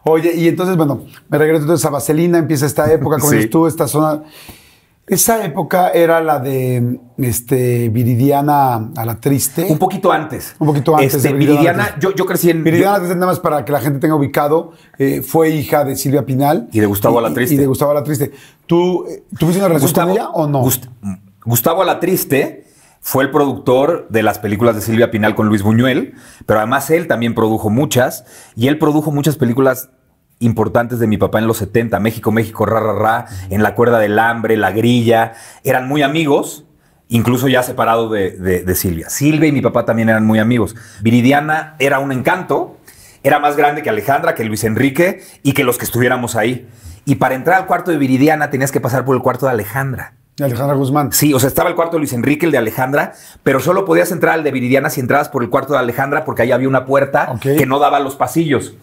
Oye, y entonces, bueno, me regreso entonces a Vaselina, empieza esta época, como dices tú, esta zona. Esa época era la de Viridiana a la Triste. Un poquito antes. Un poquito antes de Viridiana, yo crecí en... Viridiana, nada más para que la gente tenga ubicado, fue hija de Silvia Pinal. Y de Gustavo Alatriste. Y de Gustavo Alatriste. ¿Tú tuviste una relación con ella o no? Gustavo Alatriste fue el productor de las películas de Silvia Pinal con Luis Buñuel, pero además él también produjo muchas, y él produjo muchas películas importantes de mi papá en los 70, México, México, ra, ra, ra, En la cuerda del hambre, La grilla. Eran muy amigos, incluso ya separado de Silvia. Silvia y mi papá también eran muy amigos. Viridiana era un encanto, era más grande que Alejandra, que Luis Enrique y que los que estuviéramos ahí. Y para entrar al cuarto de Viridiana tenías que pasar por el cuarto de Alejandra. De Alejandra Guzmán. Sí, o sea, estaba el cuarto de Luis Enrique, el de Alejandra, pero solo podías entrar al de Viridiana si entrabas por el cuarto de Alejandra porque ahí había una puerta que no daba a los pasillos.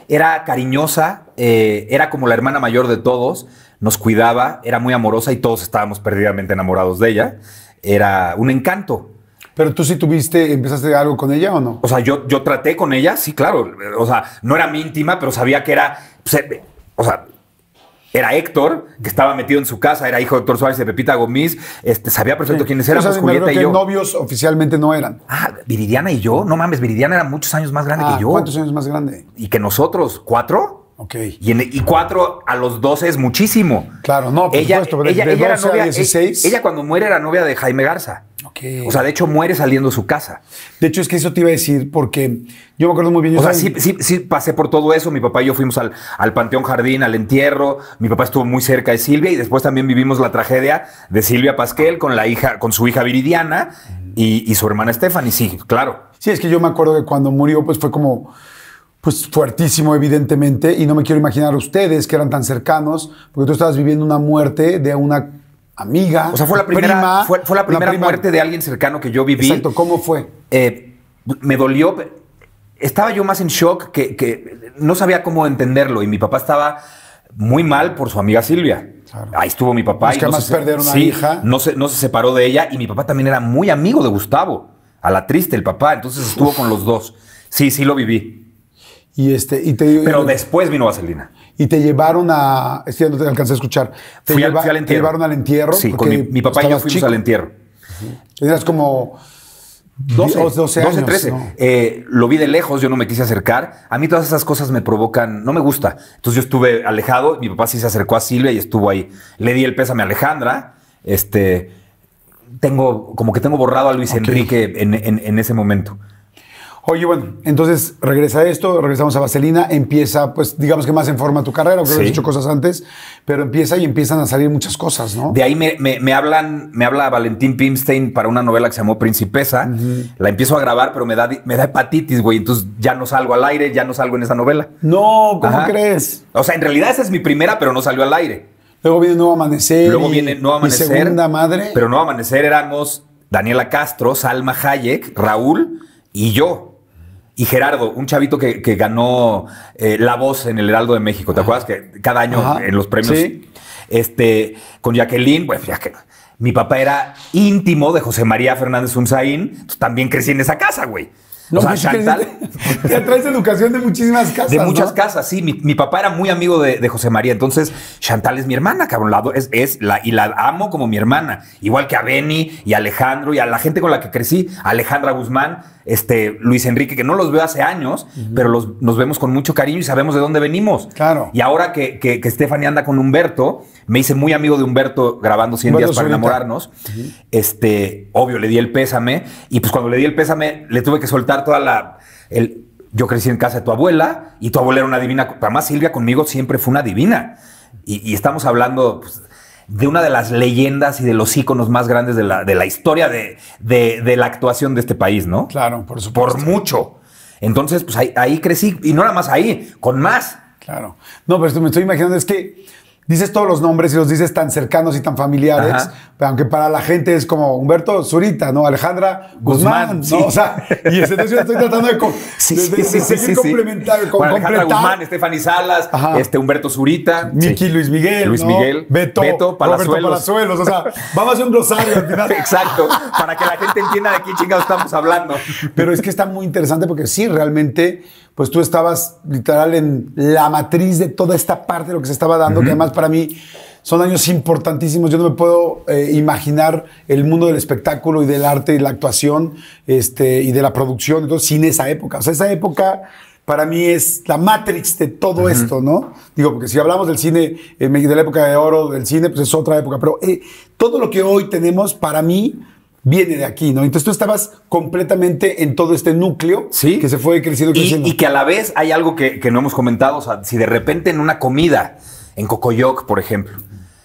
Era cariñosa, era como la hermana mayor de todos, nos cuidaba, era muy amorosa y todos estábamos perdidamente enamorados de ella. Era un encanto. ¿Pero tú sí empezaste algo con ella o no? O sea, yo traté con ella, sí, claro. O sea, no era mi íntima, pero sabía que era... O sea, era Héctor, que estaba metido en su casa, era hijo de Héctor Suárez y de Pepita Gomis, sabía perfecto quiénes éramos, o sea, Julieta y yo. Novios oficialmente no eran. Ah, Viridiana y yo, no mames, Viridiana era muchos años más grande que yo. ¿Cuántos años más grande? Y que nosotros, ¿4? Ok. Y 4 a los 12 es muchísimo. Claro, no, por supuesto. Ella era novia, 16. Ella cuando muere era novia de Jaime Garza. Okay. O sea, de hecho muere saliendo de su casa. De hecho, es que eso te iba a decir porque yo me acuerdo muy bien. O sea, sí pasé por todo eso. Mi papá y yo fuimos al Panteón Jardín, al entierro. Mi papá estuvo muy cerca de Silvia y después también vivimos la tragedia de Silvia Pasquel con su hija Viridiana y su hermana Stephanie. Sí, claro. Sí, es que yo me acuerdo que cuando murió, pues fue como... Pues fuertísimo, evidentemente, y no me quiero imaginar a ustedes que eran tan cercanos, porque tú estabas viviendo una muerte de una amiga. O sea, fue la primera, fue la primera muerte de alguien cercano que yo viví. Exacto, ¿cómo fue? Me dolió. Estaba yo más en shock que no sabía cómo entenderlo, y mi papá estaba muy mal por su amiga Silvia. Claro. Ahí estuvo mi papá. Es que además perder una hija. No se separó de ella, y mi papá también era muy amigo de Gustavo, Alatriste, el papá, entonces estuvo con los dos. Sí, lo viví. Pero después vino Vaselina. Y te llevaron a... Es que ya no te alcancé a escuchar. Fui al entierro. ¿Te llevaron al entierro? Sí, con mi papá y yo fuimos al entierro. Tenías como 12 años. 13. ¿No? Lo vi de lejos, yo no me quise acercar. A mí todas esas cosas me provocan... No me gusta. Entonces yo estuve alejado. Mi papá sí se acercó a Silvia y estuvo ahí. Le di el pésame a Alejandra. Tengo borrado a Luis Enrique en ese momento. Oye, bueno, entonces regresamos a Vaselina, empieza, pues, digamos que más en forma tu carrera, porque habías hecho cosas antes, pero empiezan a salir muchas cosas, ¿no? De ahí me habla Valentín Pimstein para una novela que se llamó Principesa. La empiezo a grabar, pero me da hepatitis, güey, entonces ya no salgo al aire, ya no salgo en esa novela. No, ¿cómo crees? O sea, en realidad esa es mi primera, pero no salió al aire. Luego viene Nuevo Amanecer. Luego viene Nuevo Amanecer. Mi segunda madre. Pero Nuevo Amanecer éramos Daniela Castro, Salma Hayek, Raúl y yo. Y Gerardo, un chavito que ganó La Voz en el Heraldo de México. ¿Te acuerdas que cada año en los premios? Sí. Con Jacqueline, pues ya que mi papá era íntimo de José María Fernández Unzaín, también crecí en esa casa, güey. No, o sea, Chantal. Te traes educación de muchísimas casas. De muchas casas, sí. Mi papá era muy amigo de José María. Entonces, Chantal es mi hermana, cabrón. Y la amo como mi hermana. Igual que a Benny y a Alejandro y a la gente con la que crecí. Alejandra Guzmán, Luis Enrique, que no los veo hace años, pero nos vemos con mucho cariño y sabemos de dónde venimos. Claro. Y ahora que Stephanie anda con Humberto, me hice muy amigo de Humberto grabando 100 días para enamorarnos. Obvio, le di el pésame. Y pues cuando le di el pésame, le tuve que soltar toda yo crecí en casa de tu abuela y tu abuela era una divina. Además, Silvia conmigo siempre fue una divina. Y estamos hablando pues, de una de las leyendas y de los íconos más grandes de la historia de la actuación de este país, ¿no? Claro, por supuesto. Por mucho. Entonces, pues ahí crecí. Y no nada más ahí, con más. Claro. No, pero me estoy imaginando, es que dices todos los nombres y los dices tan cercanos y tan familiares, pero aunque para la gente es como Humberto Zurita, ¿no? Alejandra Guzmán, ¿no? Sí. O sea, y entonces yo estoy tratando de seguir complementar. Bueno, Alejandra Guzmán, Stephanie Salas, Humberto Zurita. Miki, Luis Miguel, Beto Palazuelos. O sea, vamos a hacer un rosario al final. Exacto, para que la gente entienda de qué chingados estamos hablando. Pero es que está muy interesante porque sí, realmente pues tú estabas literal en la matriz de toda esta parte de lo que se estaba dando, que además para mí son años importantísimos. Yo no me puedo imaginar el mundo del espectáculo y del arte y la actuación y de la producción, entonces, sin esa época. O sea, esa época para mí es la matrix de todo esto, ¿no? Digo, porque si hablamos del cine, de la época de oro del cine, pues es otra época. Pero todo lo que hoy tenemos, para mí, viene de aquí, ¿no? Entonces tú estabas completamente en todo este núcleo que se fue creciendo. Y que a la vez hay algo que no hemos comentado. O sea, si de repente en una comida, en Cocoyoc, por ejemplo,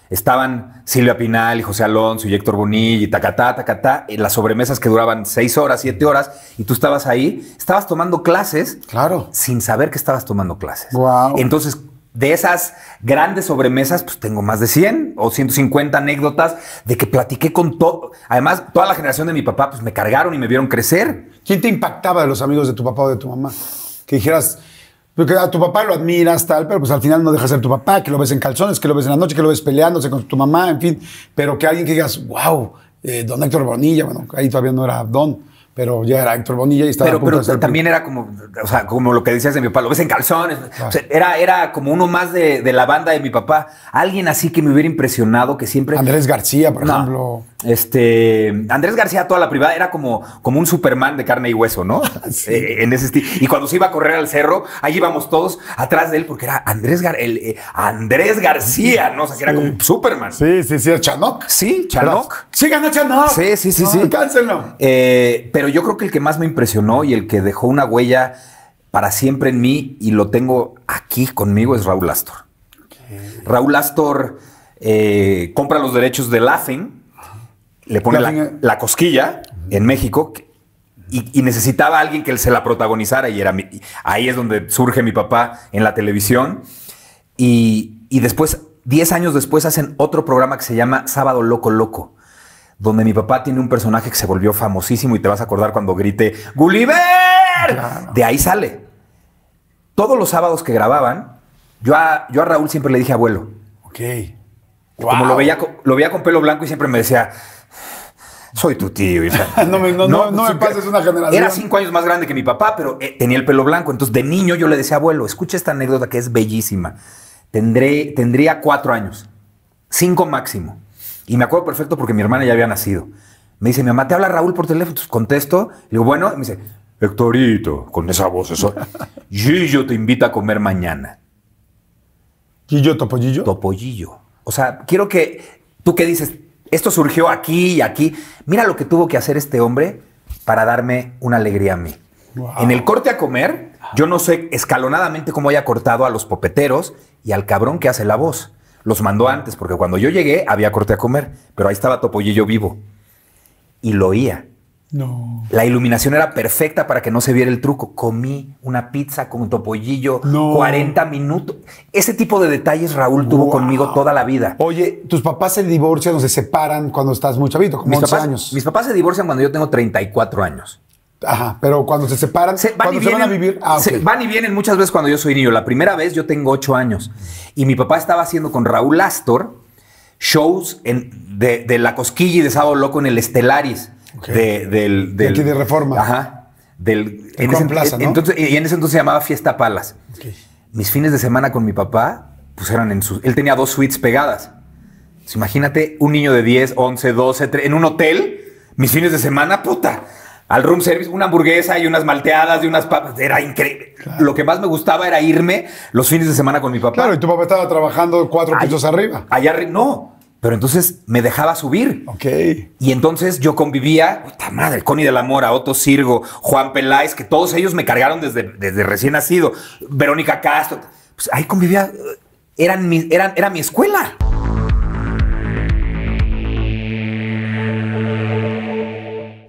estaban Silvia Pinal y José Alonso y Héctor Bonilla y tacatá, en las sobremesas que duraban 6 horas, 7 horas, y tú estabas ahí, estabas tomando clases sin saber que estabas tomando clases. Wow. Entonces, de esas grandes sobremesas, pues tengo más de 100 o 150 anécdotas de que platiqué con todo. Además, toda la generación de mi papá, pues me cargaron y me vieron crecer. ¿Quién te impactaba de los amigos de tu papá o de tu mamá? Que dijeras, porque a tu papá lo admiras, tal, pero pues al final no deja de ser tu papá, que lo ves en calzones, que lo ves en la noche, que lo ves peleándose con tu mamá, en fin. Pero que alguien que digas, wow, don Héctor Bonilla, bueno, ahí todavía no era don, pero ya era Héctor Bonilla y estaba a punto de ser... también era como, o sea, como lo que decías de mi papá, lo ves en calzones. Claro. O sea, era como uno más de la banda de mi papá. Alguien así que me hubiera impresionado, que siempre... Andrés García, por ejemplo. Andrés García, toda la privada, era como un Superman de carne y hueso, ¿no? Sí. En ese estilo. Y cuando se iba a correr al cerro, ahí íbamos todos atrás de él, porque era Andrés García, ¿no? O sea, que era como Superman. Sí, era Chanoc. Sí, Chanoc. Sí, ganó Chanoc. Sí. Cáncenlo. Pero yo creo que el que más me impresionó y el que dejó una huella para siempre en mí, y lo tengo aquí conmigo, es Raúl Astor. Okay. Raúl Astor compra los derechos de Laughing, le pone la cosquilla en México y necesitaba a alguien que se la protagonizara, y ahí es donde surge mi papá en la televisión. Y después, 10 años después, hacen otro programa que se llama Sábado Loco Loco, donde mi papá tiene un personaje que se volvió famosísimo, y te vas a acordar cuando grite ¡Gulliver! Claro. De ahí sale. Todos los sábados que grababan, yo a Raúl siempre le dije abuelo. Ok. Wow. Como lo veía con pelo blanco y siempre me decía, soy tu tío. no me pases una generación. Era 5 años más grande que mi papá, pero tenía el pelo blanco. Entonces, de niño yo le decía, abuelo, escucha esta anécdota que es bellísima. Tendría 4 años, 5 máximo. Y me acuerdo perfecto porque mi hermana ya había nacido. Me dice, mi mamá, ¿te habla Raúl por teléfono? Entonces contesto. Y digo, bueno. Y me dice, Héctorito, con esa voz, eso. Gillo te invita a comer mañana. ¿Gillo Topollillo? Topollillo. O sea, quiero que tú que dices, esto surgió aquí y aquí. Mira lo que tuvo que hacer este hombre para darme una alegría a mí. Wow. En el corte a comer, yo no sé escalonadamente cómo haya cortado a los popeteros y al cabrón que hace la voz. Los mandó antes, porque cuando yo llegué había corte a comer, pero ahí estaba Topollillo vivo. Y lo oía. No. La iluminación era perfecta para que no se viera el truco. Comí una pizza con Topollillo, 40 minutos. Ese tipo de detalles Raúl tuvo conmigo toda la vida. Oye, ¿tus papás se divorcian o se separan cuando estás muy chavito, como 11 años? Mis papás se divorcian cuando yo tengo 34 años. Ajá, pero cuando se separan, cuando se van a vivir... Okay. Van y vienen muchas veces cuando yo soy niño. La primera vez yo tengo 8 años. Y mi papá estaba haciendo con Raúl Astor shows de La Cosquilla y de Sábado Loco en el Estelaris. Okay. De aquí de Reforma. Ajá. En ese Plaza, ¿no? Entonces, y en ese entonces se llamaba Fiesta Palas. Okay. Mis fines de semana con mi papá, pues eran él tenía 2 suites pegadas. Entonces, imagínate un niño de 10, 11, 12, 13, en un hotel, mis fines de semana, puta. Al room service, una hamburguesa y unas malteadas y unas papas. Era increíble. Claro. Lo que más me gustaba era irme los fines de semana con mi papá. Claro, y tu papá estaba trabajando 4 pisos arriba. Allá arriba, no. Pero entonces me dejaba subir. Ok. Y entonces yo convivía, puta madre, Connie de la Mora, Otto Sirgo, Juan Peláez, que todos ellos me cargaron desde recién nacido. Verónica Castro. Pues ahí convivía. Era mi escuela.